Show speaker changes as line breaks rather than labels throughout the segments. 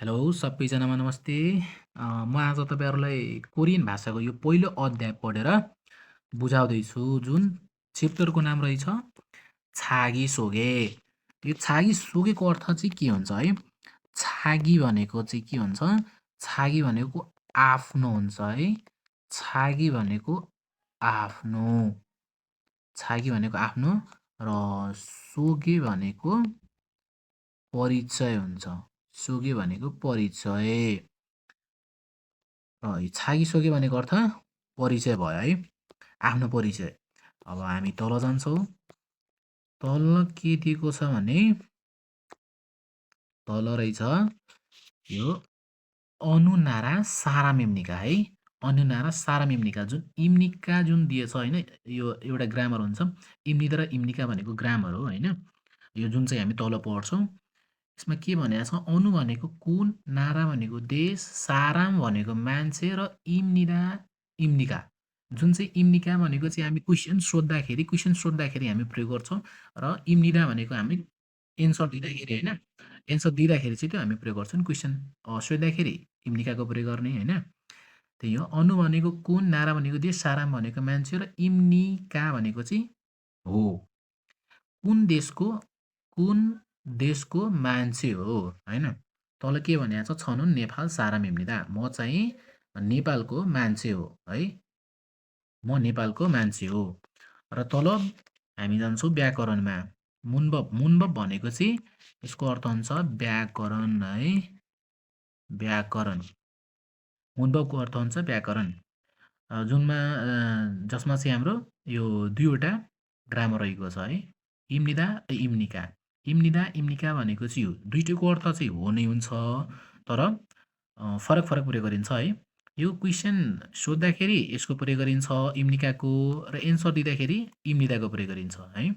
Hello सबैजनामा नमस्ते। म आज तपाईँहरूलाई कोरियन भाषाको यो पहिलो अध्याय पढेर बुझाउँदैछु, जुन च्याप्टरको नाम रहेछ छागी सोगे। यो छागी सोगेको अर्थ चाहिँ के हुन्छ है? छागी भनेको चाहिँ के हुन्छ? छागी भनेको आफ्नो हुन्छ है। छागी भनेको आफ्नो, छागी भनेको आफ्नो र सोगे भनेको परिचय हुन्छ। सोगे भनेको परिचय र छागिसोगे भनेको अर्थ परिचय भयो है, आफ्नो परिचय। अब हामी तल जान्छौँ। तल के दिएको छ भने तल रहेछ यो अनुनारा सारामेम्निका है। अनुनारा सारामेम्निका जुन इम्निका जुन दिएछ होइन, यो एउटा ग्रामर हुन्छ। इम्निदा र इम्निका भनेको ग्रामर हो होइन। यो जुन चाहिँ हामी तल पढ्छौँ यसमा के भनेको छ? अनु भनेको कुन, नारा भनेको देश, साराम भनेको मान्छे र इम्निदा इम्निका। जुन चाहिँ इम्निका भनेको चाहिँ हामी क्वेसन सोद्धाखेरि हामी प्रयोग गर्छौँ र इम्निदा भनेको हामी एन्सर दिँदाखेरि होइन, एन्सर दिँदाखेरि चाहिँ त्यो हामी प्रयोग गर्छौँ। क्वेसन सोद्धाखेरि इम्निकाको प्रयोग गर्ने होइन। त्यही हो। अनु भनेको कुन, नारा भनेको देश, साराम भनेको मान्छे र इम्निका भनेको चाहिँ हो, कुन देशको मान्छे हो होइन। तल के भनेको छ? छनुन नेपाल सारामेम्निदा, म चाहिँ नेपालको मान्छे हो है, म नेपालको मान्छे हो। र तल हामी जान्छौँ व्याकरणमा। मुन्बब भनेको चाहिँ यसको अर्थ हुन्छ व्याकरण है, व्याकरण। मुन्बबको अर्थ हुन्छ व्याकरण, जसमा चाहिँ हाम्रो यो दुईवटा ग्रामर रहेको छ है, इम्निदा र इम्निका। इम्निदा इम्निका भनेको चाहिँ हो, दुइटैको अर्थ चाहिँ हो नै हुन्छ, तर फरक प्रयोग गरिन्छ है। यो क्वेसन सोद्धाखेरि यसको प्रयोग गरिन्छ इम्निकाको, र एन्सर दिँदाखेरि इम्निदाको प्रयोग गरिन्छ है।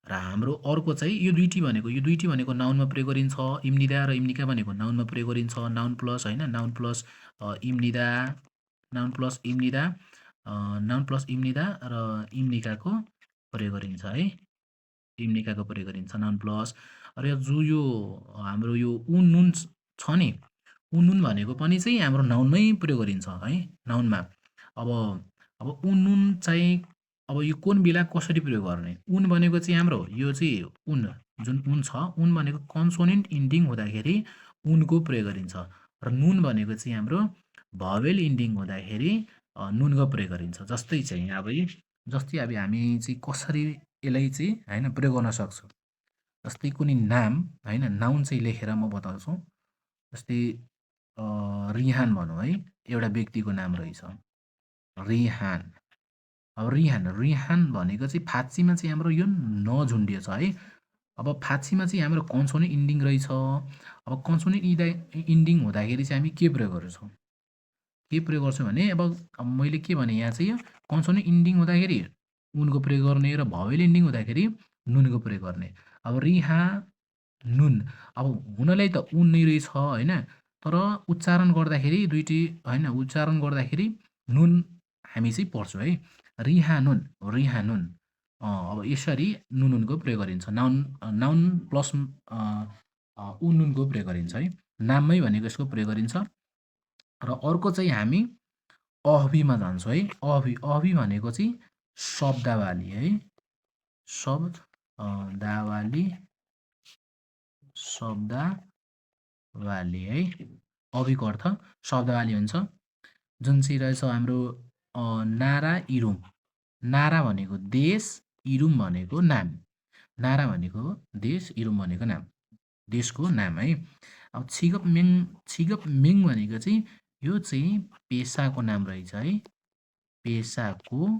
र हाम्रो अर्को चाहिँ यो दुइटी भनेको नाउनमा प्रयोग गरिन्छ। इम्निदा र इम्निका भनेको नाउनमा प्रयोग गरिन्छ। नाउन प्लस होइन, नाउन प्लस इम्निदा, नाउन प्लस इम्निदा, नाउन प्लस इम्निदा र इम्निकाको प्रयोग गरिन्छ है, इम्निकाको प्रयोग गरिन्छ नाउन प्लस। र यो हाम्रो यो उन नुन छ नि, उन नुन भनेको पनि चाहिँ हाम्रो नाउनमै प्रयोग गरिन्छ है, नाउनमा। अब उन नुन चाहिँ अब यो कुन बेला कसरी प्रयोग गर्ने? उन भनेको चाहिँ हाम्रो यो चाहिँ उन, जुन उन छ, उन भनेको कन्सोनेन्ट इन्डिङ हुँदाखेरि उनको प्रयोग गरिन्छ। र नुन भनेको चाहिँ हाम्रो भवेल इन्डिङ हुँदाखेरि नुनको प्रयोग गरिन्छ। जस्तै अब हामी चाहिँ कसरी यसलाई चाहिँ होइन प्रयोग गर्न सक्छौँ। जस्तै कुनै नाम होइन, नाउन चाहिँ लेखेर म बताउँछु। जस्तै रिहान भनौँ है, एउटा व्यक्तिको नाम रहेछ रिहान। अब रिहान भनेको चाहिँ फाँच्चीमा चाहिँ हाम्रो यो नझुन्डिएछ है। अब फाँच्चीमा चाहिँ हाम्रो कन्सोनेन्ट इन्डिङ रहेछ। अब कन्सोनेन्ट इन्डिङ हुँदाखेरि चाहिँ हामी के प्रयोग गर्छौँ? भने अब मैले के भने यहाँ चाहिँ कन्सोनेन्ट इन्डिङ हुँदाखेरि उनको प्रयोग गर्ने र भवेल इन्डिङ हुँदाखेरि नुनको प्रयोग गर्ने। अब रिहा नुन, अब हुनलाई त उन नै रहेछ होइन, तर उच्चारण गर्दाखेरि दुइटै होइन, उच्चारण गर्दाखेरि नुन हामी चाहिँ पढ्छौँ है, रिहानुन रिहानुन। अब यसरी नुनको प्रयोग गरिन्छ। नाउन प्लस उनुनको प्रयोग गरिन्छ है, नाममै भनेको यसको प्रयोग गरिन्छ। र अर्को चाहिँ हामी अहबीमा जान्छौँ है। अहबी भनेको चाहिँ शब्दावली है, शब्दावली है। अहबीको अर्थ शब्दावली हुन्छ, जुन चाहिँ रहेछ हाम्रो नारा इरुम। नारा भनेको देश, इरुम भनेको नाम। नारा भनेको देश, इरुम भनेको नाम, देशको नाम है। अब छिगपमेङ भनेको चाहिँ यो चाहिँ पेसाको नाम रहेछ है, पेसाको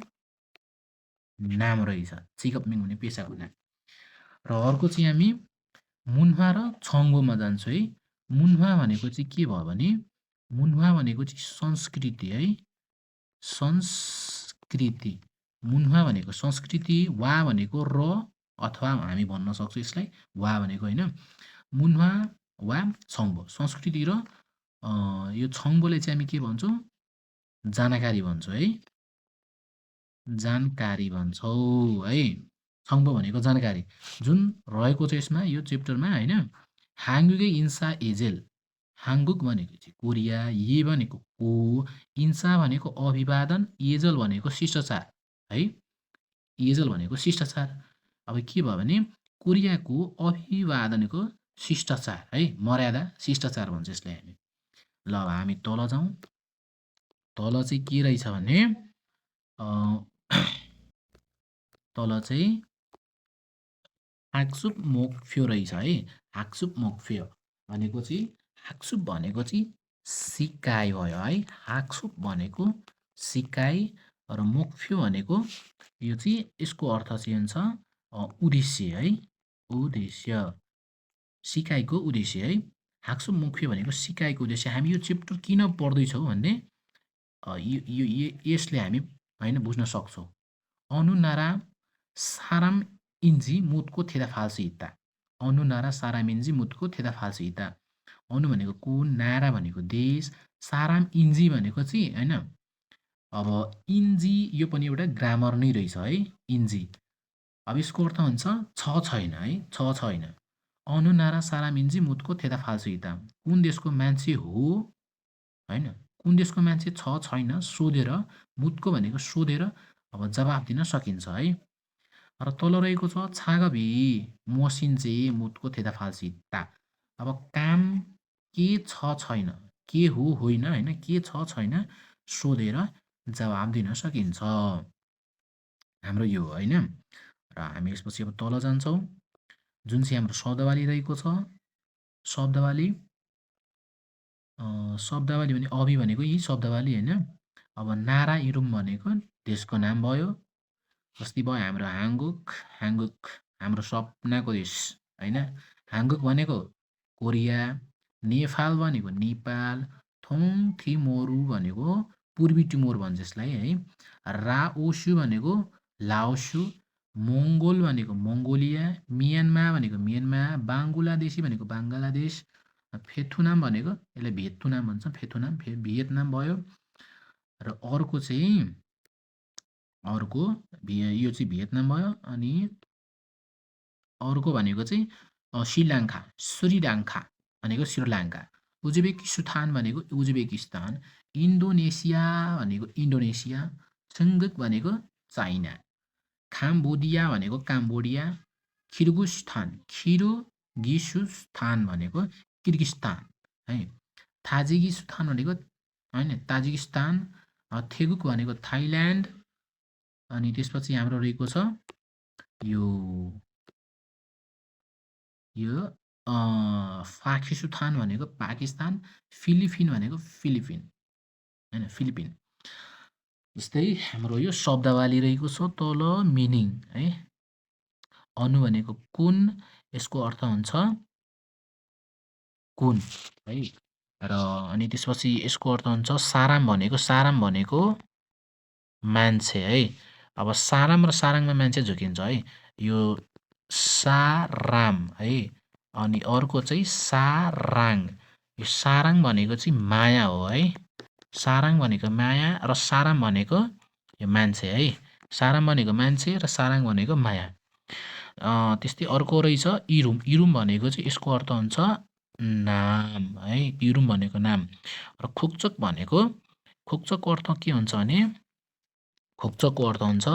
नाम रहेछ छिगपमेङ भने पेसाको नाम। र अर्को चाहिँ हामी मुन्हा र छङ्गोमा जान्छौँ है। मुन्हा भनेको चाहिँ के भयो भने, मुन्हा भनेको चाहिँ संस्कृति है, संस्कृति। मुन्हा भनेको संस्कृति, वा भनेको र, अथवा हामी भन्न सक्छौँ यसलाई वा भनेको होइन। मुन्हा वा छङ्बो संस्कृति र यो छङ्बोले चाहिँ हामी के भन्छौँ? जानकारी भन्छौँ है, जानकारी भन्छौँ है। छङ्बो भनेको जानकारी जुन रहेको छ यसमा, यो च्याप्टरमा होइन। 한국의 인사 예절. 한국 भनेको चाहिँ कोरिया, ये भनेको को, इंसा भनेको अभिवादन, येजल भनेको शिष्टाचार है। येजल भनेको शिष्टाचार। अब के भयो भने कोरियाको अभिवादनको शिष्टाचार है, मर्यादा शिष्टाचार भन्छ यसलाई हामी। ल अब हामी तल जाउँ। तल चाहिँ के रहेछ भने तल चाहिँ हाक्सुप मोक्फ्यो रहेछ है। हाक्सुप मोक्फ्यो भनेको चाहिँ हाक्सुप भनेको चाहिँ सिकाइ भयो है। हाक्सुप भनेको सिकाइ र मोक्फ्यो भनेको यो चाहिँ यसको अर्थ चाहिँ हुन्छ उद्देश्य है। उद्देश्य, सिकाइको उद्देश्य है। हाक्सुप मोक्फ्यो भनेको सिकाइको उद्देश्य। हामी यो च्याप्टर किन पढ्दैछौँ भन्ने यसले हामी होइन बुझ्न सक्छौँ। अनु नारा साराम इन्जी मुतको थेदा फाल्सु हित्ता। अनु नारा साराम इन्जी मुतको थेदा फाल्सु हित्ता। अनु भनेको कुन, नारा भनेको देश, साराम इन्जी भनेको चाहिँ होइन। अब इन्जी यो पनि एउटा ग्रामर नै रहेछ है। इन्जी अब यसको अर्थ हुन्छ छैन है, छैन। अनु नारा साराम इन्जी मुतको थेदा फाल्सु हित्ता। कुन देशको मान्छे हो होइन, कुन देशको मान्छे छैन सोधेर, मुतको भनेको सोधेर अब जवाफ दिन सकिन्छ है। र तल रहेको छ छागभी मसिन चाहिँ मुतको थेदा फाल्सिता। अब काम के छैन, के हो होइन होइन, के छैन सोधेर जवाब दिन सकिन्छ हाम्रो यो होइन। र हामी यसपछि अब तल जान्छौँ। जुन चाहिँ हाम्रो शब्दावली रहेको छ। शब्दावली भने अभि भनेको यही शब्दावली होइन। अब नारा इरुम भनेको देशको नाम भयो। जस्तै भयो हाम्रो हाङ्गुक, हाङ्गुक हाम्रो सपनाको देश होइन। हाङ्गुक भनेको कोरिया, नेपाल भनेको नेपाल, थोङ थिमोरु भनेको पूर्वी टिमोर भन्छ यसलाई है। राओसु भनेको लाओसु, मङ्गोल भनेको मङ्गोलिया, म्यानमार भनेको म्यानमार, बाङ्गलादेशी भनेको बाङ्गलादेश, फेथुनाम भनेको यसलाई भेतुनाम भन्छ, फेथुनाम भियतनाम भयो। र अर्को चाहिँ यो चाहिँ भियतनाम भयो। अनि अर्को भनेको चाहिँ श्रीलङ्का भनेको श्रीलङ्का, उज्बेकिस्तान भनेको उज्बेकिस्तान, इन्डोनेसिया भनेको इन्डोनेसिया, चङ्गक भनेको चाइना, काम्बोडिया भनेको काम्बोडिया, किर्गिस्तान भनेको किर्गिस्तान है, ताजिकिस्तान भनेको होइन ताजिकिस्तान, थेगुक भनेको थाइल्यान्ड। अनि त्यसपछि हाम्रो रहेको छ यो पाकिस्तान भनेको पाकिस्तान, फिलिपिन भनेको फिलिपिन होइन, फिलिपिन। जस्तै हाम्रो यो शब्दावली रहेको छ तल मिनिङ है। अनु भनेको कुन, यसको अर्थ हुन्छ कुन है। र अनि त्यसपछि यसको अर्थ हुन्छ साराम भनेको मान्छे है। अब साराम र साराङमा मान्छे झुकिन्छ है। यो साराम है। अनि अर्को चाहिँ साराङ। यो साराङ भनेको चाहिँ माया हो है। साराङ भनेको माया र साराम भनेको यो मान्छे है। साराम भनेको मान्छे र साराङ भनेको माया। त्यस्तै अर्को रहेछ इरुम। इरुम भनेको चाहिँ यसको अर्थ हुन्छ नाम है। इरुम भनेको नाम। र खुक्चक खुक्चकको अर्थ के हुन्छ भने खुक्चकको अर्थ हुन्छ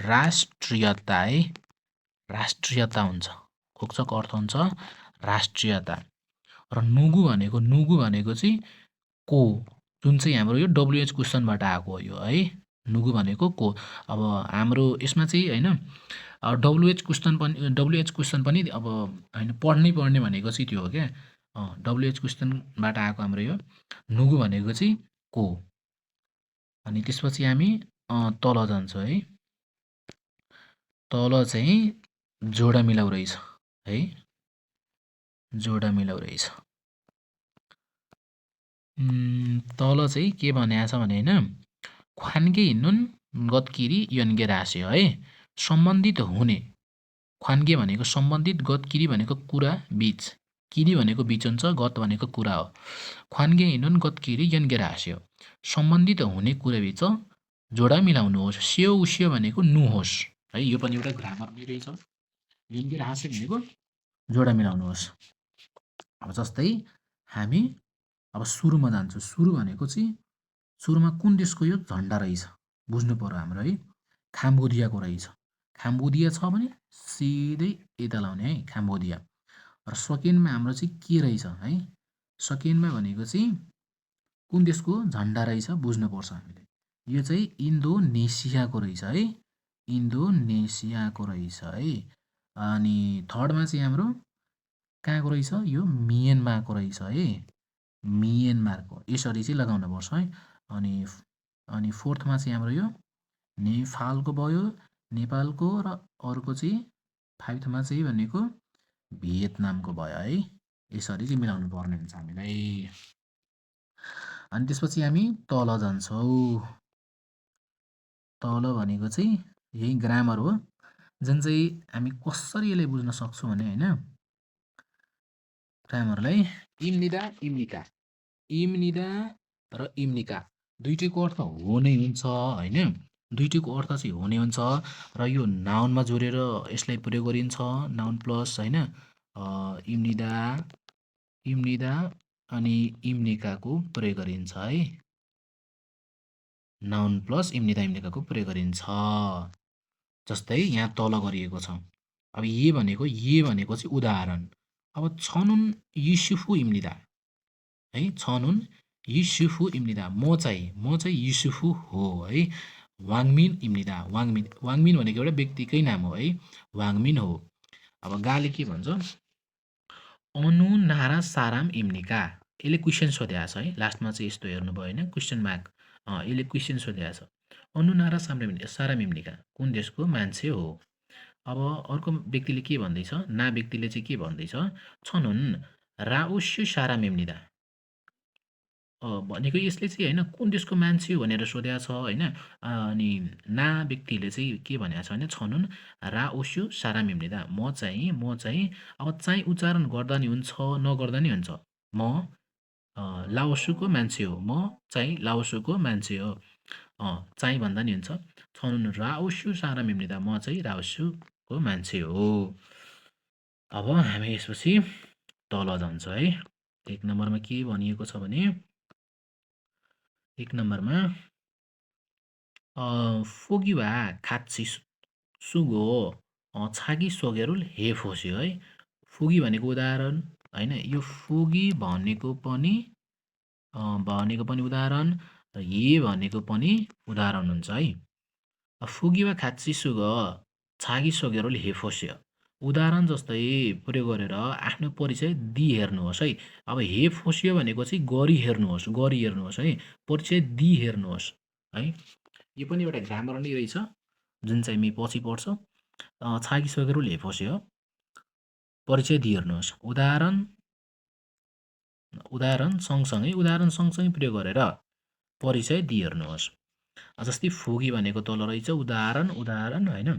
राष्ट्रियता है। राष्ट्रियता हुन्छ। खुक्चकको अर्थ हुन्छ राष्ट्रियता। र नुगु भनेको चाहिँ को, जुन चाहिँ हाम्रो यो WH क्वेसनबाट आएको हो यो है। नुगु भनेको को। अब हाम्रो यसमा चाहिँ होइन WH क्वेसन पनि अब होइन पढ्नै भनेको चाहिँ त्यो हो क्या। WH क्वेसनबाट आएको हाम्रो यो नुगु भनेको चाहिँ को। अनि त्यसपछि हामी तल जान्छौँ है। तल चाहिँ जोडा मिलाउ रहेछ है। जोडा मिलाउ रहेछ। तल चाहिँ के भनेको छ भने होइन, ख्वान्गे हिँड्नुन गतकिरी यन्गे रास्यो है। सम्बन्धित हुने, ख्वान्गे भनेको सम्बन्धित, गतकिरी भनेको कुरा बिच, किरी भनेको बिच हुन्छ, गत भनेको कुरा हो। ख्वान्गे हिँड्नुन गतकिरी यन्गे रास्यो, सम्बन्धित हुने कुरा बिच जोडा मिलाउनुहोस्। स्यो उस्यो भनेको नुहोस् है। यो पनि एउटा ग्रामर नै रहेछ। यन्गे रास्यो भनेको जोडा मिलाउनुहोस्। अब जस्तै हामी अब सुरुमा जान्छौँ। सुरु भनेको चाहिँ सुरुमा कुन देशको यो झन्डा रहेछ बुझ्नु पर्यो हाम्रो है। खाम्बोडियाको रहेछ। खाम्बोडिया छ भने सिधै यता लाउने है खाम्बोडिया। र सेकेन्डमा हाम्रो चाहिँ के रहेछ है। सेकेन्डमा भनेको चाहिँ कुन देशको झन्डा रहेछ बुझ्नुपर्छ हामीले। यो चाहिँ इन्डोनेसियाको रहेछ है। इन्डोनेसियाको रहेछ है। अनि थर्डमा चाहिँ हाम्रो कहाँको रहेछ यो म्यानमारको रहेछ है। म्यानमारको यसरी चाहिँ लगाउनुपर्छ है। अनि अनि फोर्थमा चाहिँ हाम्रो यो नेपालको भयो। नेपालको र अर्को चाहिँ फाइभमा चाहिँ भनेको भियतनामको भयो है। यसरी चाहिँ मिलाउनु पर्ने हुन्छ हामीलाई। अनि त्यसपछि हामी तल जान्छौँ। तल भनेको चाहिँ यही ग्रामर हो जुन चाहिँ हामी कसरी यसलाई बुझ्न सक्छौँ भने होइन। ग्रामरलाई इम्निदा इम्निका इम्निदा र इम्निका दुइटैको अर्थ हो नै हुन्छ होइन। दुइटैको अर्थ चाहिँ हो नै हुन्छ र यो नाउनमा जोडेर यसलाई प्रयोग गरिन्छ नाउन प्लस होइन इम्निदा इम्निदा अनि इम्निकाको प्रयोग गरिन्छ है। नाउन प्लस इम्निदा इम्निकाको प्रयोग गरिन्छ। जस्तै यहाँ तल गरिएको छ। अब ये भनेको चाहिँ उदाहरण। अब छनुन युसुफु इम्निदा है। छनुन युसुफु इम्निदा म चाहिँ युसुफु हो है। वाङमिन इम्निदा वाङमिन भनेको एउटा व्यक्तिकै नाम हो है। वाङमिन हो। अब गाले के भन्छ अनु नारा साराम इम्निका। यसले क्वेसन सोधेको छ है। लास्टमा चाहिँ यस्तो हेर्नुभयो होइन क्वेसन मार्क। यसले क्वेसन सोधेको छ अनु नारा साराम इम्निका कुन देशको मान्छे हो। अब अर्को व्यक्तिले के भन्दैछ ना व्यक्तिले चाहिँ के भन्दैछ छनुन राउस्यु साराम इम्निदा भनेको यसले चाहिँ होइन कुन देशको मान्छे हो भनेर सोधेको छ होइन। अनि ना व्यक्तिले चाहिँ के भनेको छ भने छनुन रा ओस्यु सारा मिम्निदा म चाहिँ अब चाहिँ उच्चारण गर्दा नि हुन्छ नगर्दा नि हुन्छ। म लाओसुको मान्छे हो। म चाहिँ लाओसुको मान्छे हो। चाहिँ भन्दा नि हुन्छ। छनुन राओस्यु सारा मिम्निदा म चाहिँ राओस्युको मान्छे हो। अब हामी यसपछि तल जान्छ है। एक नम्बरमा के भनिएको छ भने एक नम्बरमा फोगिवा खाची सुगो छागी सोगेरुल हेफोस्यो है। फोगी भनेको उदाहरण होइन। यो फोगी भनेको पनि उदाहरण र हे भनेको पनि उदाहरण हुन्छ है। फोगिवा खाची सुग छागी सोगेरुल हेफोस्यो उदाहरण जस्तै प्रयोग गरेर आफ्नो परिचय दिइ हेर्नुहोस् है। अब हेफोस्यो भनेको चाहिँ गरी हेर्नुहोस् है। परिचय दिइ हेर्नुहोस् है। यो पनि एउटा ग्रामर नै रहेछ जुन चाहिँ हामी पछि पढ्छ। छागिसकेर हेफोस्यो परिचय दिइ हेर्नुहोस् उदाहरण सँगसँगै प्रयोग गरेर परिचय दिइ हेर्नुहोस्। जस्तै फोगी भनेको तल रहेछ उदाहरण होइन।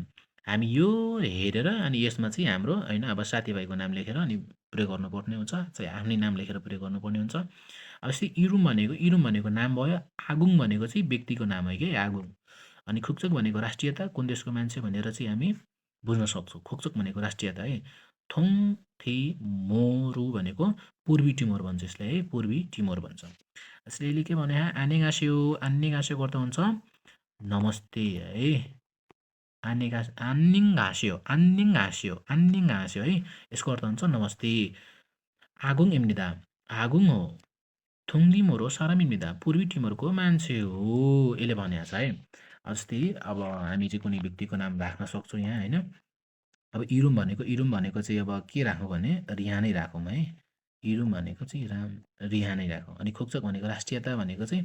हामी यो हेरेर अनि यसमा चाहिँ हाम्रो होइन अब साथीभाइको नाम लेखेर अनि प्रयोग गर्नुपर्ने हुन्छ चाहिँ आफ्नै नाम लेखेर प्रयोग गर्नुपर्ने हुन्छ। अब जस्तै इरुम भनेको नाम भयो। आगुङ भनेको चाहिँ व्यक्तिको नाम हो कि आगुङ। अनि खुक्चक भनेको राष्ट्रियता कुन देशको मान्छे भनेर चाहिँ हामी बुझ्न सक्छौँ। खुक्चक भनेको राष्ट्रियता है। थोङ थे मोरु भनेको पूर्वी टिमोर भन्छ यसलाई है। पूर्वी टिमोर भन्छ। यसले के भने आनेगास्यो अर्थ हुन्छ नमस्ते है। आन्निङ हाँस्यो है। यसको अर्थ हुन्छ नमस्ते। आगुङ इम्निदा आगुङ हो। थुङ्दी मोरो सारा मिम्निदा पूर्वी टिमोरको मान्छे हो यसले भनेको छ है। जस्तै अब हामी चाहिँ कुनै व्यक्तिको नाम राख्न सक्छौँ यहाँ होइन। अब इरुम भनेको चाहिँ अब के राखौँ भने रिहा नै राखौँ है। इरुम भनेको चाहिँ रिहा नै राखौँ। अनि खुक्चक भनेको राष्ट्रियता भनेको चाहिँ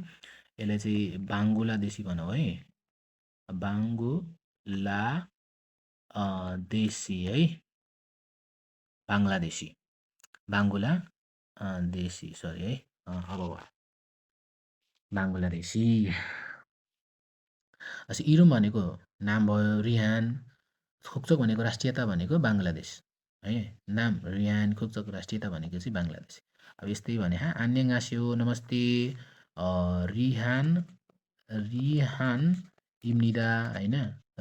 यसलाई चाहिँ बाङ्गलादेशी भनौँ है। देशी है। बाङ्गलादेशी देशी सरी है। अब बाङ्गलादेशी। इरुम भनेको नाम भयो रिहान। खुक्चक भनेको राष्ट्रियता भनेको बाङ्गलादेश है। नाम रिहान खुक्चक राष्ट्रियता भनेको चाहिँ बाङ्गलादेश। अब यस्तै भने आन्यगास्यो नमस्ते रिहान इम्निदा होइन।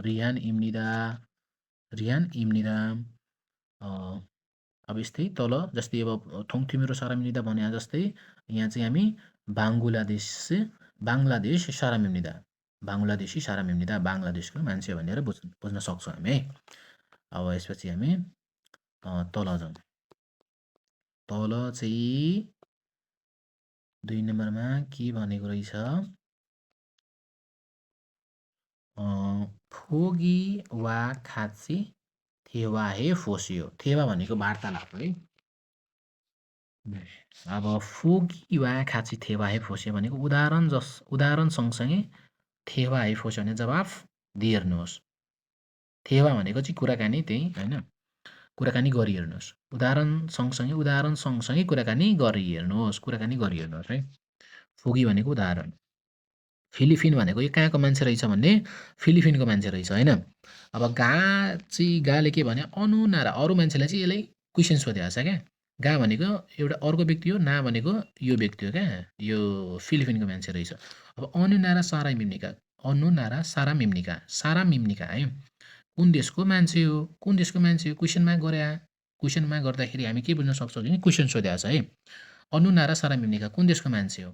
रिहान इम्निदा अब यस्तै तल जस्तै अब थोङथिमी र सारामिनिदा भने जस्तै यहाँ चाहिँ हामी बाङ्गलादेश सारामिनिदा बाङ्गलादेशी सारामिनिदा बाङ्गलादेशको मान्छे भनेर बुझ्न सक्छौँ हामी है। अब यसपछि हामी तल जाउँ। तल चाहिँ 2 नम्बरमा के भनेको रहेछ, फोगी वा खाची थेवा हे फोसियो। थेवा भनेको वार्तालाप है। अब फोगी वा खाची थेवा हे फोसियो भनेको उदाहरण सँगसँगै थेवा है फोसियो भने जवाफ दिइहेर्नुहोस्। थेवा भनेको चाहिँ कुराकानी त्यही होइन, कुराकानी गरिहेर्नुहोस्। उदाहरण सँगसँगै कुराकानी गरिहेर्नुहोस् है। फोगी भनेको उदाहरण। फिलिपिन भनेको यो कहाँको मान्छे रहेछ भन्ने फिलिपिनको मान्छे रहेछ होइन। अब गाले के भने अनुनारा अरू मान्छेलाई चाहिँ यसलाई क्वेसन सोधेको छ क्या। गा भनेको एउटा अर्को व्यक्ति हो, ना भनेको यो व्यक्ति हो क्या, यो फिलिपिनको मान्छे रहेछ। अब अनुनारा सारा मिम्निका है कुन देशको मान्छे हो, क्वेसन मार्क गरे। क्वेसन मार्क गर्दाखेरि हामी के बुझ्न सक्छौँ भने क्वेसन सोधेको छ है। अनुनारा सारा मिम्निका कुन देशको मान्छे हो।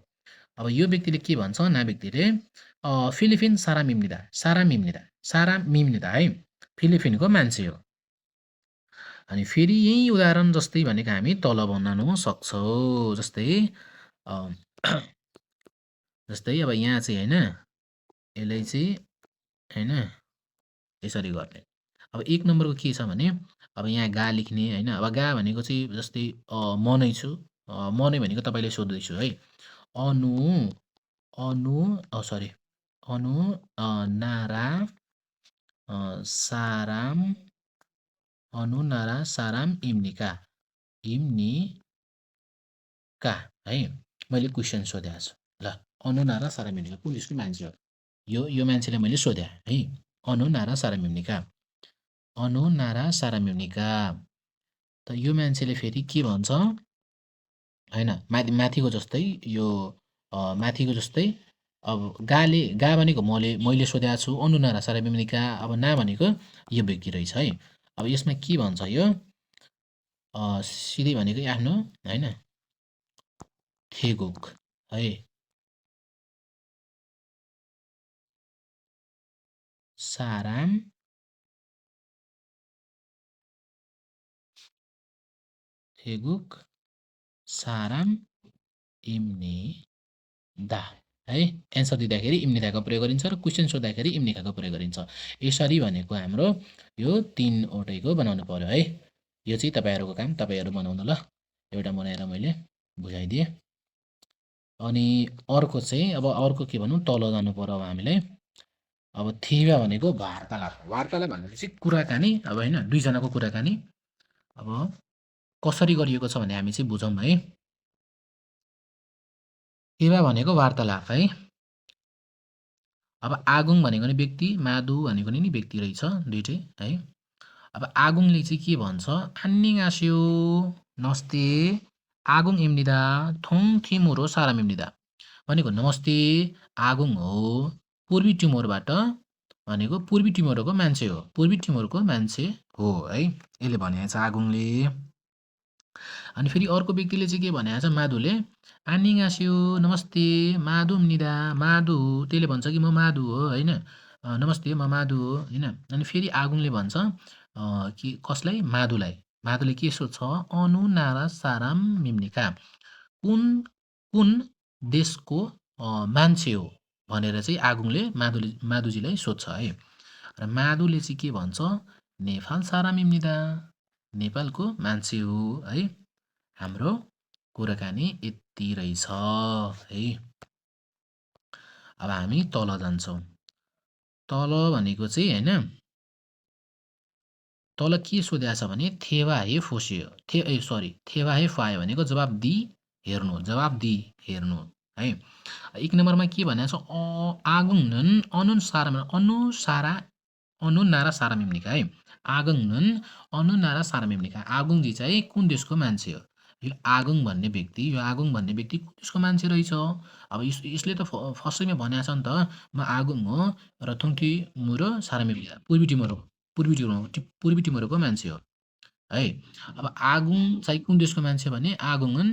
अब यो व्यक्तिले के भन्छ, ना व्यक्तिले फिलिपिन सारा मिम्निदा है फिलिपिनको मान्छे हो। अनि फेरि यही उदाहरण जस्तै भनेको हामी तल बनाउन सक्छौँ। जस्तै अब यहाँ चाहिँ होइन, यसलाई चाहिँ होइन यसरी गर्ने। अब 1 नम्बरको के छ भने अब यहाँ गा लेख्ने होइन। अब गा भनेको चाहिँ जस्तै म नै छु, म नै भनेको तपाईँलाई सोध्दैछु है। अनु अनु सरी अनु नारा साराम इम्निका है मैले क्वेसन सोधेको छु। ल अनुनारा साराम इम्निका कुन देशको मान्छे हो, यो मान्छेले मैले सोधेँ है। अनुनारा साराम इम्निका त यो मान्छेले फेरि के भन्छ होइन, माथिको जस्तै यो माथिको जस्तै अब गा भनेको मैले सोधेको छु अनुनारा सारा मिम्निका। अब ना भनेको यो व्यक्ति रहेछ है। अब यसमा के भन्छ यो सिधै भनेको आफ्नो होइन थेगोक है साराम थेगुक साराम इम्निदा है। एन्सर दिँदाखेरि इम्निदाको प्रयोग गरिन्छ र क्वेसन सोद्धाखेरि इम्निकाको प्रयोग गरिन्छ। यसरी भनेको हाम्रो यो 3वटैको बनाउनु पर्यो है। यो चाहिँ तपाईँहरूको काम, तपाईँहरू बनाउनु ल। एउटा बनाएर मैले बुझाइदिएँ। अनि अर्को चाहिँ अब अर्को के भनौँ, तल जानु पर्यो अब हामीलाई। अब थेवा भनेको वार्तालाप भनेको चाहिँ कुराकानी। अब होइन दुईजनाको कुराकानी अब कसरी गरिएको छ भने हामी चाहिँ बुझौँ है। थेवा भनेको वार्तालाप है। अब आगुङ भनेको नि व्यक्ति, माधु भनेको नि व्यक्ति रहेछ दुइटै है। अब आगुङले चाहिँ के भन्छ, 안녕하세요 नमस्ते आगुङ इम्निदा थोङ थिमुरो साराम इम्निदा भनेको नमस्ते आगुङ हो पूर्वी टिमोरबाट भनेको पूर्वी टिमोरको मान्छे हो, पूर्वी टिमोरको मान्छे हो है। यसले भनेको छ आगुङले। अनि फेरि अर्को व्यक्तिले चाहिँ के भनेको छ, माधुले 안녕하세요 नमस्ते माधुम्निदा माधु, त्यसले भन्छ कि म माधु हो होइन, नमस्ते म माधु हो होइन। अनि फेरि आगुङले भन्छ कि कसलाई, माधुले के सोध्छ, अनु नारा साराम मिम्निका कुन देशको मान्छे हो भनेर चाहिँ आगुङले माधुजीलाई सोध्छ है। र माधुले चाहिँ के भन्छ, नेपाल साराम इम्निदा नेपालको मान्छे हो है। हाम्रो कुराकानी यति रहेछ है। अब हामी तल जान्छौँ। तल भनेको चाहिँ होइन, तल के सोधेको छ भने थेवा हे फोसियो थेवा हे फायो भनेको जवाब दि हेर्नु है। 1 नम्बरमा के भनेको छ, आगुङनन अनुनारा सारा मिम्निका है। आगुङनन अनुनारा सारा मिम्निका, आगुङजी चाहिँ कुन देशको मान्छे हो। यो आगुङ भन्ने व्यक्ति कुन देशको मान्छे रहेछ। अब यसले त फर्स्टैमा भनेको छ नि त, म आगुङ हो र थुङथि मुरो सारा मिम्निका पूर्वी टिमोरको मान्छे हो है। अब आगुङ चाहिँ कुन देशको मान्छे भने आगुङन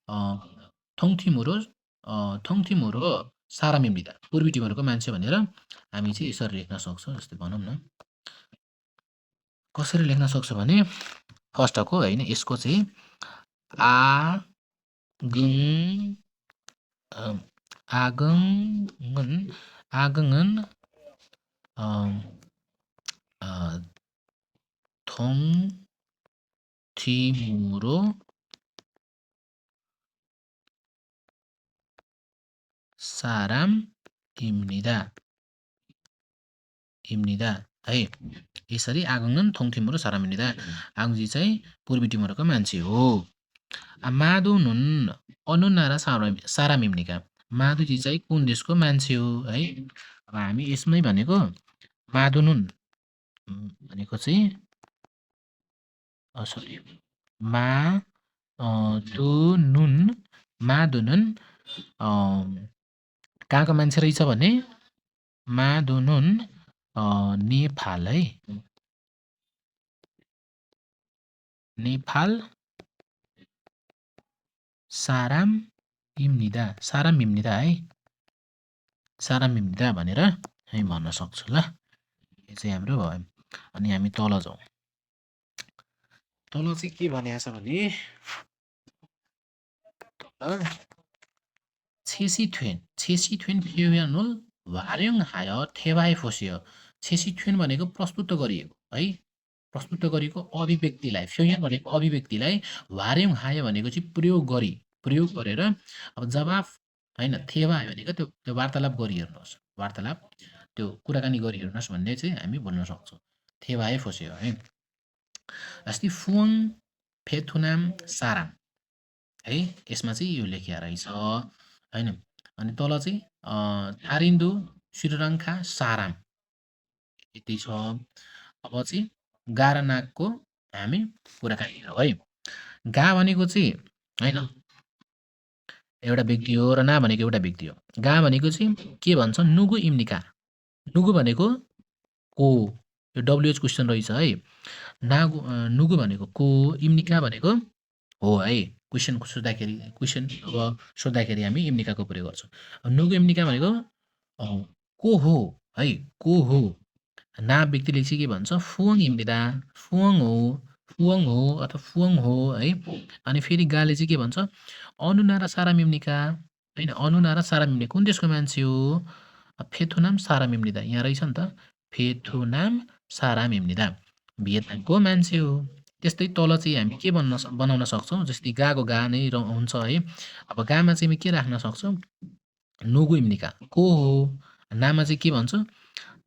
अ, थोङथिमुरो थोङथिमुरो सारामिमनिदा पूर्वी टिमोरको मान्छे भनेर हामी चाहिँ यसरी लेख्न सक्छौँ। जस्तै भनौँ न कसरी लेख्न सक्छौँ भने फर्स्टको होइन यसको चाहिँ आगुङ अम, आगुङन आगुङन अम, अ, थोङथिमुरो साराम इम्निदा इम्निदा है। यसरी आगुङन थोङथिमुरो साराम इम्निदा आगुङजी चाहिँ पूर्वी टिमोरको मान्छे हो। माधुनुन अनुनारा साराम इम्निका माधुजी चाहिँ कुन देशको मान्छे हो है। अब हामी यसमै भनेको माधुनुन भनेको चाहिँ सरी मा दुनुन माधुनुन कहाँको मान्छे रहेछ भने माधुनुन नेपाल है। नेपाल साराम इम्निदा है साराम इम्निदा भनेर हामी भन्न सक्छौँ ल। यो चाहिँ हाम्रो भयो। अनि हामी तल जाउँ। तल चाहिँ के भनेको छ भने छेसीथ्वेन प्युयानुल वार्युङ हाय थेवाए फोसियो छेसीथ्वेन भनेको प्रस्तुत गरिएको है। प्रस्तुत गरिएको अभिव्यक्तिलाई फ्योयन भनेको अभिव्यक्तिलाई वार्युङ हाय भनेको चाहिँ प्रयोग गरेर अब जवाफ होइन थेवाए भनेको त्यो वार्तालाप गरिहेर्नुहोस् वार्तालाप त्यो कुराकानी गरिहेर्नुहोस् भन्ने चाहिँ हामी भन्न सक्छौँ थेवाए फोसियो है। जस्तै फुङ फेथुनाम साराम है यसमा चाहिँ यो लेखिया रहेछ होइन। अनि तल चाहिँ थारिन्दु श्रीरङ्खा साराम यति छ। अब चाहिँ गा र नागको हामी कुराकानी हेरौँ है। गा भनेको चाहिँ होइन एउटा व्यक्ति हो र ना भनेको एउटा व्यक्ति हो। गा भनेको चाहिँ के भन्छ नुगु इम्निका नुगु भनेको को यो डब्लुएच क्वेसन रहेछ है। नुगु भनेको को इम्निका भनेको हो है। क्वेसन सोद्धाखेरि हामी इम्निकाको प्रयोग गर्छौँ। नुगु इम्निका भनेको को हो है को हो। ना व्यक्तिले चाहिँ के भन्छ फुङ इम्निदा फुङ हो अथवा फुङ हो है। अनि फेरि गाले चाहिँ के भन्छ अनुना र सारा मिम्निका होइन अनुना र सारा मिम्ने कुन देशको मान्छे हो फेथुनाम सारा मिम्निदा यहाँ रहेछ नि त फेथुनाम सारा मिम्निदा भियतनामको मान्छे हो। त्यस्तै तल चाहिँ हामी के बनाउन सक्छौँ जस्तै गाको गा नै हुन्छ है। अब गामा चाहिँ हामी के राख्न सक्छौँ नुगु इम्निका को हो। नामा चाहिँ के भन्छ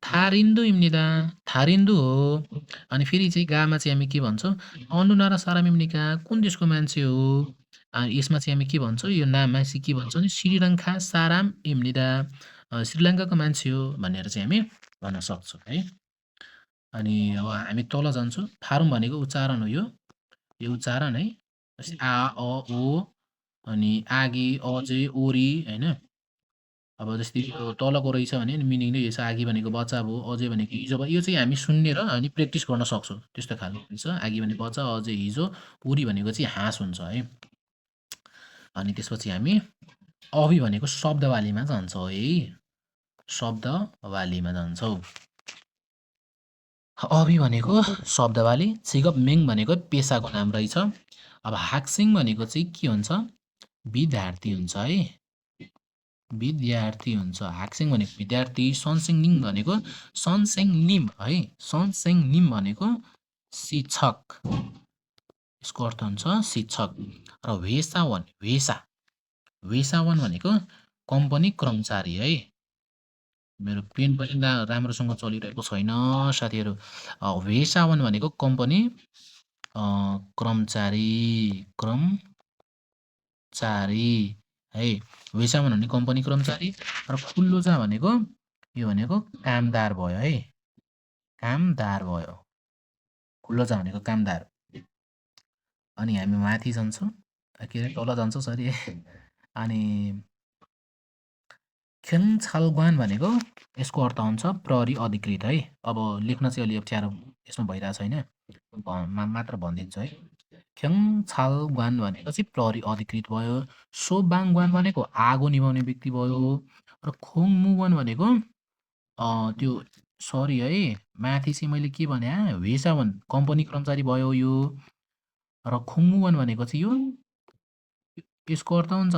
थारिन्दु इम्निदा थारिन्दु हो। अनि फेरि चाहिँ गामा चाहिँ हामी के भन्छौँ अनुना र सारा मिम्निका कुन देशको मान्छे हो। यसमा चाहिँ हामी के भन्छौँ यो नाममा चाहिँ के भन्छौँ भने श्रीलङ्का साराम इम्निदा श्रीलङ्काको मान्छे हो भनेर चाहिँ हामी भन्न सक्छौँ है। अनि अब हामी तल जान्छौँ फारुम भनेको उच्चारण हो यो उच्चारण है। जस्तै आ अ ओ अनि आगी अझै ओरी होइन। अब जस्तै यो तलको रहेछ भने मिनिङ नै रहेछ आगी भनेको बच्चा भयो अझै भनेको हिजो भयो। यो चाहिँ हामी सुन्ने र अनि प्र्याक्टिस गर्न सक्छौँ त्यस्तो खालको रहेछ। आगी भनेको बच्चा अझै हिजो उरी भनेको चाहिँ हाँस हुन्छ है। अनि त्यसपछि हामी अभि भनेको शब्दवालीमा जान्छौँ है शब्दवालीमा जान्छौँ। अभि भनेको शब्दवाली छिगप मेङ भनेको पेसाको नाम रहेछ। अब हाक्सिङ भनेको चाहिँ के हुन्छ विद्यार्थी हुन्छ है विद्यार्थी हुन्छ। हाक्सिङ भनेको विद्यार्थी सनसेङ निम भनेको सनसेङ निम है सनसेङ निम भनेको शिक्षक यसको अर्थ हुन्छ शिक्षक। र वेसावन भनेको कम्पनी कर्मचारी है। मेरो पेन पनि राम्रोसँग चलिरहेको छैन साथीहरू। वेसावन भनेको कम्पनी कर्मचारी है। वेसावन भने कम्पनी कर्मचारी र कुल्लोजा भनेको यो भनेको कामदार भयो है कामदार भयो कुल्लोजा भनेको कामदार। अनि हामी माथि जान्छौँ के अरे तल जान्छौँ सरी अनि खेङछालग्वान भनेको यसको अर्थ हुन्छ प्रहरी अधिकृत है। अब लेख्न चाहिँ अलि अप्ठ्यारो यसमा भइरहेछ होइन, मात्र भनिदिन्छु है। ख्याङ छाल ग्वान भनेको चाहिँ प्रहरी अधिकृत भयो। सो बाङ ग्वान भनेको आगो निभाउने व्यक्ति भयो। र खोङ मुगन भनेको त्यो सरी है, माथि चाहिँ मैले के भने वेसावन कम्पनी कर्मचारी भयो यो। र खोङ मुगन भनेको चाहिँ यो यसको अर्थ हुन्छ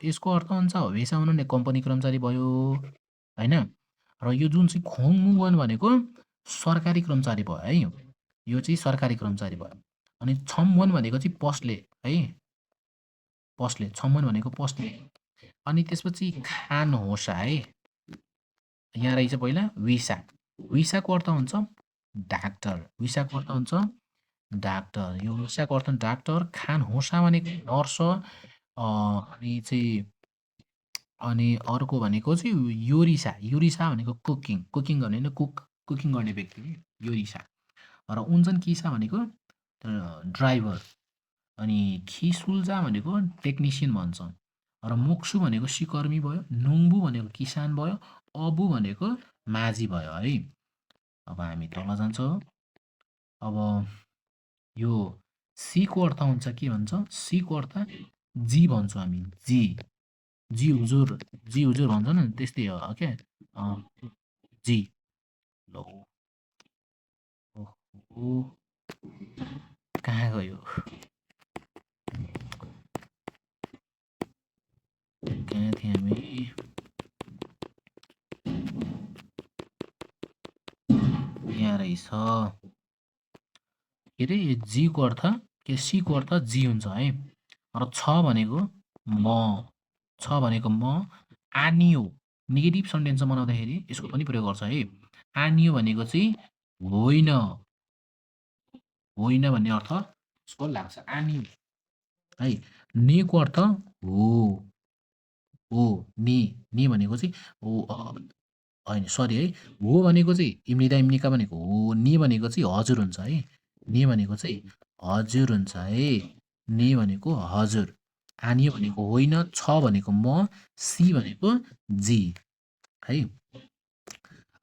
यसको अर्थ हुन्छ वेसावन भन्ने कम्पनी कर्मचारी भयो होइन। र यो जुन चाहिँ खोङ मुगन भनेको सरकारी कर्मचारी भयो है, यो चाहिँ सरकारी कर्मचारी भयो। अनि छम्वन भनेको चाहिँ पस्ले है, पस्ले छम्वन भनेको पस्ले। अनि त्यसपछि खान होसा है, यहाँ रहेछ पहिला विसा। विसाको अर्थ हुन्छ डाक्टर, विसाको अर्थ हुन्छ डाक्टर, यो विसाको अर्थ डाक्टर। खान होसा भनेको नर्स, अनि चाहिँ अनि अर्को भनेको चाहिँ योरिसा। योरिसा भनेको कुकिङ, कुकिङ गर्ने होइन, कुकिङ गर्ने व्यक्ति योरिसा। र उन्जन किसा भनेको ड्राइभर। अनि खिसुल्जा भनेको टेक्निसियन भन्छ। र मोक्सु भनेको सिकर्मी भयो। नुङ्बु भनेको किसान भयो। अबु भनेको माझी भयो है। अब हामी तल जान्छौँ। अब यो सीको अर्थ हुन्छ के भन्छ, सीको अर्थ जी भन्छौँ हामी, जी जी हुजुर, जी हुजुर भन्छ नि त्यस्तै हो क्या, जी। ल ओहो, कहाँ गयो, कहाँ थियौँ हामी, यहाँ रहेछ के अरे जीको अर्थ के, सीको अर्थ जी हुन्छ है। र छ भनेको म, छ भनेको म। आनियो नेगेटिभ सेन्टेन्स बनाउँदाखेरि यसको पनि प्रयोग गर्छ है। आनियो भनेको चाहिँ होइन, होइन भन्ने अर्थ यसको लाग्छ आनियो है। नेको अर्थ हो, हो ने, ने भनेको चाहिँ हो होइन सरी है, हो भनेको चाहिँ इम्निदा इम्निका भनेको हो, ने भनेको चाहिँ हजुर हुन्छ है, ने भनेको चाहिँ हजुर हुन्छ है, ने भनेको हजुर। आनियो भनेको होइन, छ भनेको म, सी भनेको जी है।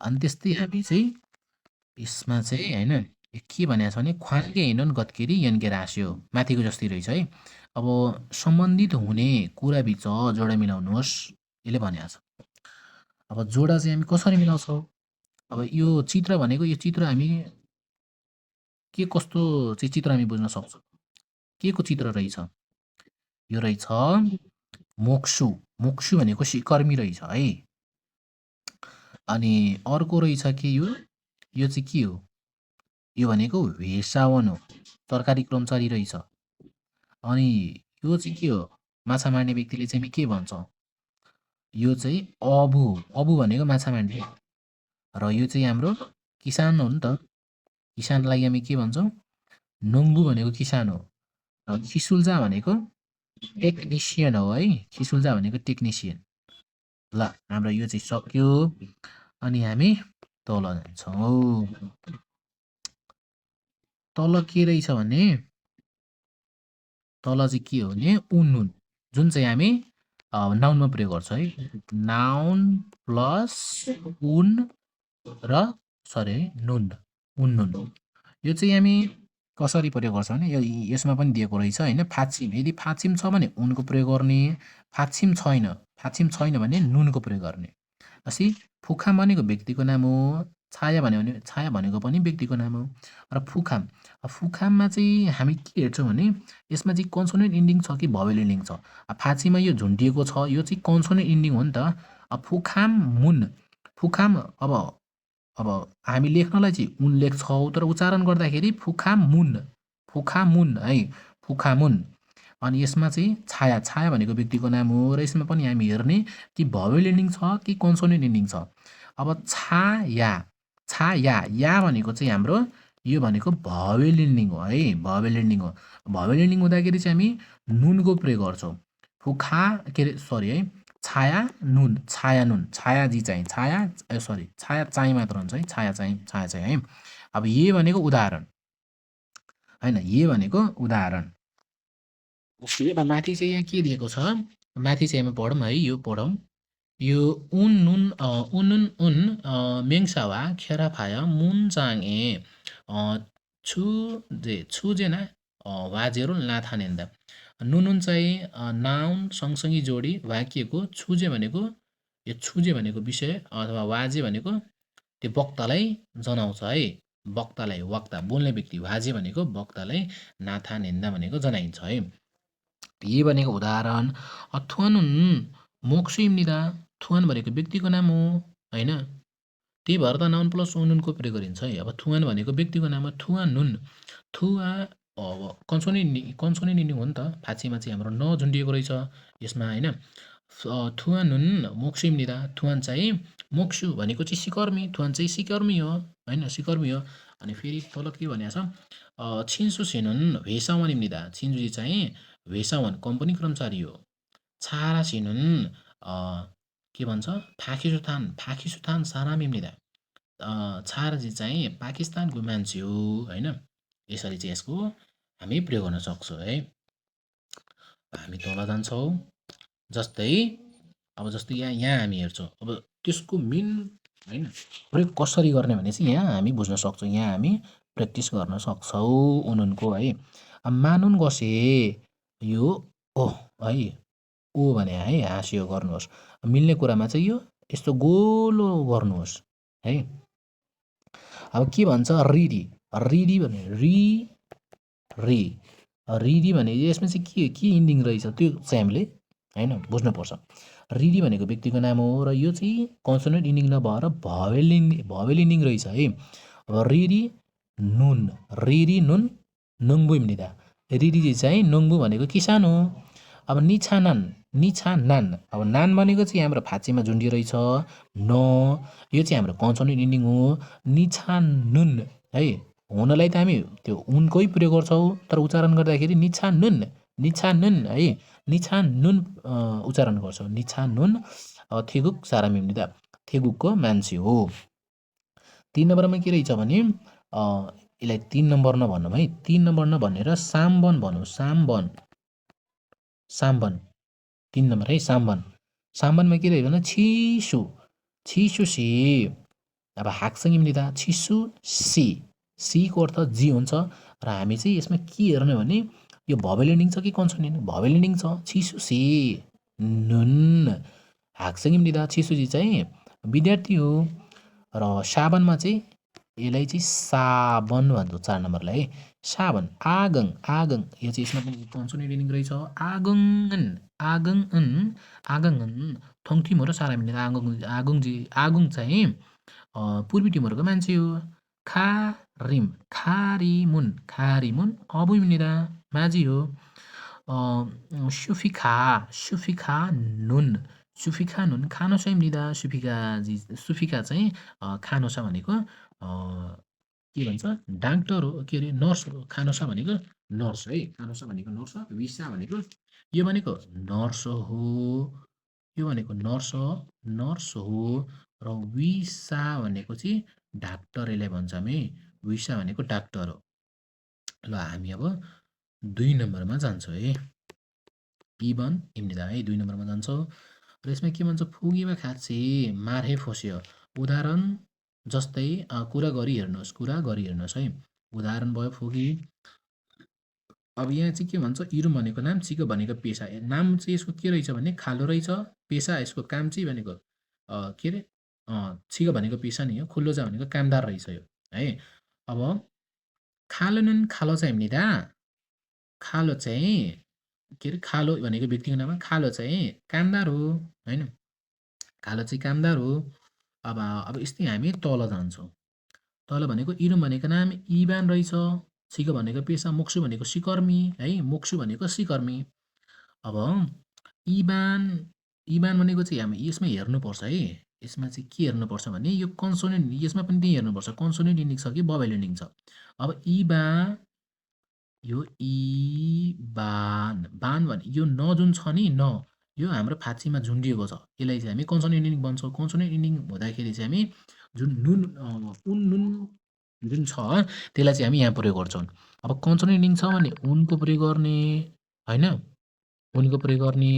अनि त्यस्तै हामी चाहिँ यसमा चाहिँ होइन के भनेको छ भने ख्वान्के हिँडन गत्केरी यन्के रास्यो माथिको जस्तै रहेछ है। अब सम्बन्धित हुने कुरा बिच जोडा मिलाउनुहोस् यसले भनेको छ। अब जोडा चाहिँ हामी कसरी मिलाउँछौँ, अब यो चित्र भनेको यो चित्र हामी के कस्तो चाहिँ चित्र हामी बुझ्न सक्छौँ, के को चित्र रहेछ, यो रहेछ मोक्सु, मोक्सु भनेको सिकर्मी रहेछ है। अनि अर्को रहेछ के यो चाहिँ के हो, यो भनेको भेसावन हो, सरकारी कर्मचारी रहेछ। अनि यो चाहिँ के हो, माछा मार्ने व्यक्तिले चाहिँ हामी के भन्छ, यो चाहिँ अबु, अबु भनेको माछा मार्ने। र यो चाहिँ हाम्रो किसान हो नि त, किसानलाई हामी के भन्छौँ, नोङ्बु भनेको किसान हो। र खिसुल्जा भनेको टेक्निसियन हो है, खिसुल्जा भनेको टेक्निसियन। ल हाम्रो यो चाहिँ सक्यो। अनि हामी तल जान्छौँ। तल के रहेछ भने तल चाहिँ के हो भने उन, जुन चाहिँ हामी नाउनमा प्रयोग गर्छ है। नाउन प्लस उन र सरी नुन, उन नुन। यो चाहिँ हामी कसरी प्रयोग गर्छ भने यसमा पनि दिएको रहेछ होइन। फाचिम, यदि फाचिम छ भने उनको प्रयोग गर्ने, फाचिम छैन भने नुनको प्रयोग गर्ने। जस्तै फुखाम भनेको व्यक्तिको नाम हो, छाया भनेको पनि व्यक्तिको नाम हो। र फुखाममा चाहिँ हामी के हेर्छौँ भने यसमा चाहिँ कन्सोनेन्ट इन्डिङ छ कि भवेल इन्डिङ छ। फाँचीमा यो झुन्डिएको छ, यो चाहिँ कन्सोनेन्ट इन्डिङ हो नि त। फुखाम मुन, फुखाम अब हामी लेख्नलाई चाहिँ उन लेख्छौँ, तर उच्चारण गर्दाखेरि फुखामुन है, फुखामुन। अनि यसमा चाहिँ छाया भनेको व्यक्तिको नाम हो। र यसमा पनि हामी हेर्ने कि भवेल इन्डिङ छ कि कन्सोनेन्ट इन्डिङ छ। अब छाया या भनेको चाहिँ हाम्रो यो भनेको भवेल इन्डिङ हो है, भवेल इन्डिङ हो। भवेल इन्डिङ हुँदाखेरि चाहिँ हामी नुनको प्रयोग गर्छौँ। फुखा के अरे सरी है, छाया नुन, छाया जी चाहिँ छाया चाहिँ मात्र हुन्छ है, छाया चाहिँ है। अब ये भनेको उदाहरण होइन, ये भनेको उदाहरण। अब माथि चाहिँ यहाँ के दिएको छ, माथि चाहिँ हामी पढौँ है, यो पढौँ। यो उन मेङसावा खेराफाया मुन चाङे अ, छुजेना वाजेरो नाथानेन्दा नुनुन चाहिँ नाउन सँगसँगै जोडी वाक्यको छुजे भनेको यो छुजे भनेको विषय अथवा वाजे भनेको त्यो वक्तालाई जनाउँछ है वक्तालाई वक्ता बोल्ने व्यक्ति वाजे भनेको वक्तालाई नाथा निन्दा भनेको जनाइन्छ है यी भनेको उदाहरण थुवानुन मोक्सिमनिदा थुवान भनेको व्यक्तिको नाम हो होइन त्यही भएर त नाउन प्लस उनुनको प्रयोग गरिन्छ है अब थुवान भनेको व्यक्तिको नाम हो थुवा नुन थुवा अब कन्सोनेन्ट हो नि त फाँचीमा चाहिँ हाम्रो न झुन्डिएको रहेछ यसमा होइन थुवा नुन मोक्सिम निदा थुवान चाहिँ मोक्सु भनेको चाहिँ सिकर्मी थुवान चाहिँ सिकर्मी हो होइन सिकर्मी हो अनि फेरि तल के भनेको छ छिन्सु सिनुन भेसावान निदा छिन्जुजी चाहिँ भेसावान कम्पनी कर्मचारी हो छारा सिनुन के भन्छ फाखिसुथान सारामिम्निदा छाराजी चाहिँ पाकिस्तानको मान्छे हो होइन यसरी चाहिँ यसको हामी प्रयोग गर्न सक्छौँ है हामी तल जान्छौँ जस्तै अब जस्तै यहाँ हामी हेर्छौँ अब त्यसको मेन होइन प्रयोग कसरी गर्ने भने चाहिँ यहाँ हामी बुझ्न सक्छौँ यहाँ हामी प्र्याक्टिस गर्न सक्छौँ उनको है अब मानुन गसे यो ओ है ओ भने है हाँस्यो गर्नुहोस् मिल्ने कुरामा चाहिँ यो यस्तो गोलो गर्नुहोस् है अब के भन्छ रिडी रिडी भने री रिडी भने यसमा चाहिँ के इन्डिङ रहेछ त्यो चाहिँ हामीले होइन बुझ्नुपर्छ रिडी भनेको व्यक्तिको नाम हो र यो चाहिँ कन्सोनेन्ट इन्डिङ नभएर भवेल इन्डिङ रहेछ है अब रिडी नुन नोङ्बु इम्निदा रिडी चाहिँ नोङ्बु भनेको किसान हो अब निछानान अब नान भनेको चाहिँ हाम्रो फाँचीमा झुन्डिरहेछ न यो चाहिँ हाम्रो कन्सोनेन्ट इन्डिङ हो निछानुन है हुनलाई त हामी त्यो उनकै प्रयोग गर्छौँ तर उच्चारण गर्दाखेरि निछानुन है निछानुन उच्चारण गर्छौँ निछानुन थेगुक सारा मिम्निदा थेगुकको मान्छे हो 3 नम्बरमा के रहेछ भने यसलाई 3 नम्बर नभनौँ है 3 नम्बर नभनेर साम्बन भनौँ साम्बन 3 नम्बर है साम्बनमा के रहेछ भने छिसु सी अब हाकसँग मिल्दा छिसु सीको अर्थ जी हुन्छ र हामी चाहिँ यसमा के हेर्ने भने यो भवेल इन्डिङ छ कि कन्सोनेन्ट भवेल इन्डिङ छ छिसु सी नुन हाकसँग मिल्दा छिसुजी चाहिँ विद्यार्थी हो र साबनमा चाहिँ यसलाई चाहिँ साबन भन्छ 4 नम्बरलाई है साबन आगङ यो चाहिँ यसमा पनि कन्सोनेन्ट इन्डिङ रहेछ आगङन थोङ टिमहरू सारा मिल्दा आगुङ चाहिँ पूर्वी टिमहरूको मान्छे हो खारिमुन अबुमिनिदा माझी हो सुफिखा नुन खानो साइम्निदा सुफिका चाहिँ खानोसा भनेको के भन्छ डाक्टर हो के अरे नर्स हो खानोसा भनेको नर्स है खानोसा भनेको नर्स हो विसा भनेको यो भनेको नर्स हो र विसा भनेको चाहिँ डाक्टर यसलाई भन्छ हामी विसा भनेको डाक्टर हो ल हामी अब 2 नम्बरमा जान्छौँ है इबन इम्निदा है 2 नम्बरमा जान्छौँ र यसमा के भन्छ फुगीमा खाँचे मार्हे फोस्यो उदाहरण जस्तै कुरा गरी हेर्नुहोस् है उदाहरण भयो फुगी अब यहाँ चाहिँ के भन्छ इरुम भनेको नाम चिको भनेको पेसा नाम चाहिँ यसको के रहेछ भने खालो रहेछ पेसा यसको काम चाहिँ भनेको के अरे छिगो भनेको पेसा नि हो खुल्लोजा भनेको कामदार रहेछ यो है अब खालो चाहिँ हामीनिदा खालो चाहिँ के अरे खालो भनेको व्यक्तिको नाममा खालो चाहिँ कामदार हो होइन खालो चाहिँ कामदार हो अब यस्तै हामी तल जान्छौँ तल भनेको इरुम भनेको नाम इबान रहेछ सिको भनेको पेसा मोक्सु भनेको सिकर्मी है मोक्सु भनेको सिकर्मी अब इबान भनेको चाहिँ हामी यसमा हेर्नुपर्छ है यसमा चाहिँ के हेर्नुपर्छ भने यो कन्सोनेन्ट यसमा पनि त्यही हेर्नुपर्छ कन्सोनेन्ट इन्डिङ छ कि भवेल इन्डिङ छ अब यो बान भने यो न जुन छ नि न यो हाम्रो फाँचीमा झुन्डिएको छ यसलाई चाहिँ हामी कन्सोनेन्ट इन्डिङ भन्छौँ कन्सोनेन्ट इन्डिङ हुँदाखेरि चाहिँ हामी जुन नुन जुन छ त्यसलाई चाहिँ हामी यहाँ प्रयोग गर्छौँ अब कन्सोनेन्ट इन्डिङ छ भने उनको प्रयोग गर्ने होइन उनको प्रयोग गर्ने